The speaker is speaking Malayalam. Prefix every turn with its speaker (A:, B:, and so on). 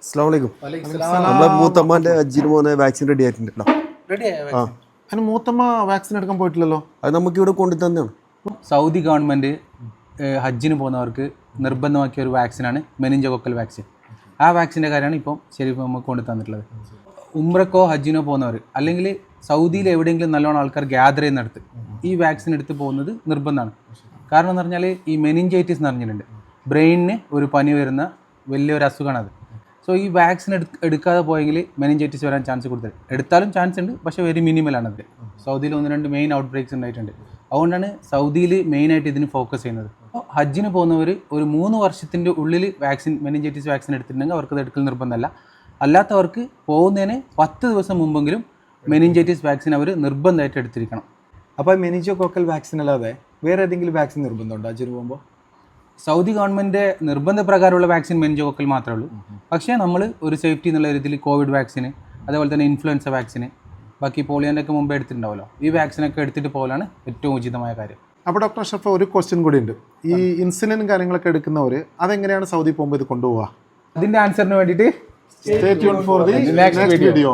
A: അസ്സലാമു അലൈക്കും. നമ്മളെ മൂത്തമ്മാന്റെ ഹജ്ജിന് പോകുന്ന വാക്സിൻ റെഡി ആയിട്ടുണ്ടല്ലോ.
B: അതിന് മൂത്തമ്മ വാക്സിൻ എടുക്കാൻ പോയിട്ടില്ലല്ലോ.
A: അത് നമുക്ക് ഇവിടെ കൊണ്ടു തന്നെയാണ്.
C: സൗദി ഗവൺമെൻറ് ഹജ്ജിന് പോകുന്നവർക്ക് നിർബന്ധമാക്കിയ ഒരു വാക്സിനാണ് മെനിഞ്ചോകോക്കൽ വാക്സിൻ. ആ വാക്സിൻ്റെ കാര്യമാണ് ഇപ്പം ശരിക്കും നമുക്ക് കൊണ്ടു തന്നിട്ടുള്ളത്. ഉംറക്കോ ഹജ്ജിനോ പോകുന്നവർ അല്ലെങ്കിൽ സൗദിയിൽ എവിടെയെങ്കിലും നല്ലോണം ആൾക്കാർ ഗ്യാദർ ചെയ്യുന്നിടത്ത് ഈ വാക്സിൻ എടുത്ത് പോകുന്നത് നിർബന്ധമാണ്. കാരണം എന്ന് പറഞ്ഞാൽ ഈ മെനിഞ്ചൈറ്റിസ് എന്ന് പറഞ്ഞിട്ടുണ്ട്, ബ്രെയിനിന് ഒരു പനി വരുന്ന വലിയൊരു അസുഖമാണ് അത്. സോ ഈ വാക്സിൻ എടുക്കാതെ പോയെങ്കിൽ മെനിഞ്ചൈറ്റിസ് വരാൻ ചാൻസ് കൂടുതൽ. എടുത്താലും ചാൻസ് ഉണ്ട്, പക്ഷേ വെരി മിനിമലാണ് അത്. സൗദിയിൽ 1-2 മെയിൻ ഔട്ട് ബ്രേക്സ് ഉണ്ടായിട്ടുണ്ട്. അതുകൊണ്ടാണ് സൗദിയിൽ മെയിനായിട്ട് ഇതിന് ഫോക്കസ് ചെയ്യുന്നത്. ഹജ്ജിന് പോകുന്നവർ ഒരു 3 വർഷത്തിൻ്റെ ഉള്ളിൽ മെനിഞ്ചൈറ്റിസ് വാക്സിൻ എടുത്തിട്ടുണ്ടെങ്കിൽ അവർക്ക് അത് എടുക്കൽ നിർബന്ധമല്ല. അല്ലാത്തവർക്ക് പോകുന്നതിന് 10 ദിവസം മുമ്പെങ്കിലും മെനിഞ്ചൈറ്റിസ് വാക്സിൻ അവർ നിർബന്ധമായിട്ട് എടുത്തിരിക്കണം.
D: അപ്പോൾ മെനിഞ്ചോകോക്കൽ വാക്സിൻ അല്ലാതെ വേറെ ഏതെങ്കിലും വാക്സിൻ നിർബന്ധമുണ്ടോ ഹജ്ജിന് പോകുമ്പോൾ?
C: സൗദി ഗവൺമെൻറ് നിർബന്ധപ്രകാരമുള്ള വാക്സിൻ മെനിഞ്ചോകോക്കൽ മാത്രമേ ഉള്ളൂ. പക്ഷേ നമ്മൾ ഒരു സേഫ്റ്റി എന്നുള്ള രീതിയിൽ കോവിഡ് വാക്സിന്, അതേപോലെ തന്നെ ഇൻഫ്ലുവൻസ വാക്സിന്, ബാക്കി പോളിയോൻ്റെ ഒക്കെ മുമ്പേ എടുത്തിട്ടുണ്ടാവുമല്ലോ, ഈ വാക്സിനൊക്കെ എടുത്തിട്ട് പോകലാണ് ഏറ്റവും ഉചിതമായ കാര്യം.
B: അപ്പോൾ ഡോക്ടർ അഷ്റഫ്, ഒരു ക്വസ്റ്റ്യൻ കൂടി ഉണ്ട്. ഈ ഇൻസുലിനും കാര്യങ്ങളൊക്കെ എടുക്കുന്നവർ അതെങ്ങനെയാണ് സൗദി പോകുമ്പോൾ ഇത് കൊണ്ടുപോവുക?
C: അതിൻ്റെ ആൻസറിന് വേണ്ടിയിട്ട്
B: Stay tuned for the next video.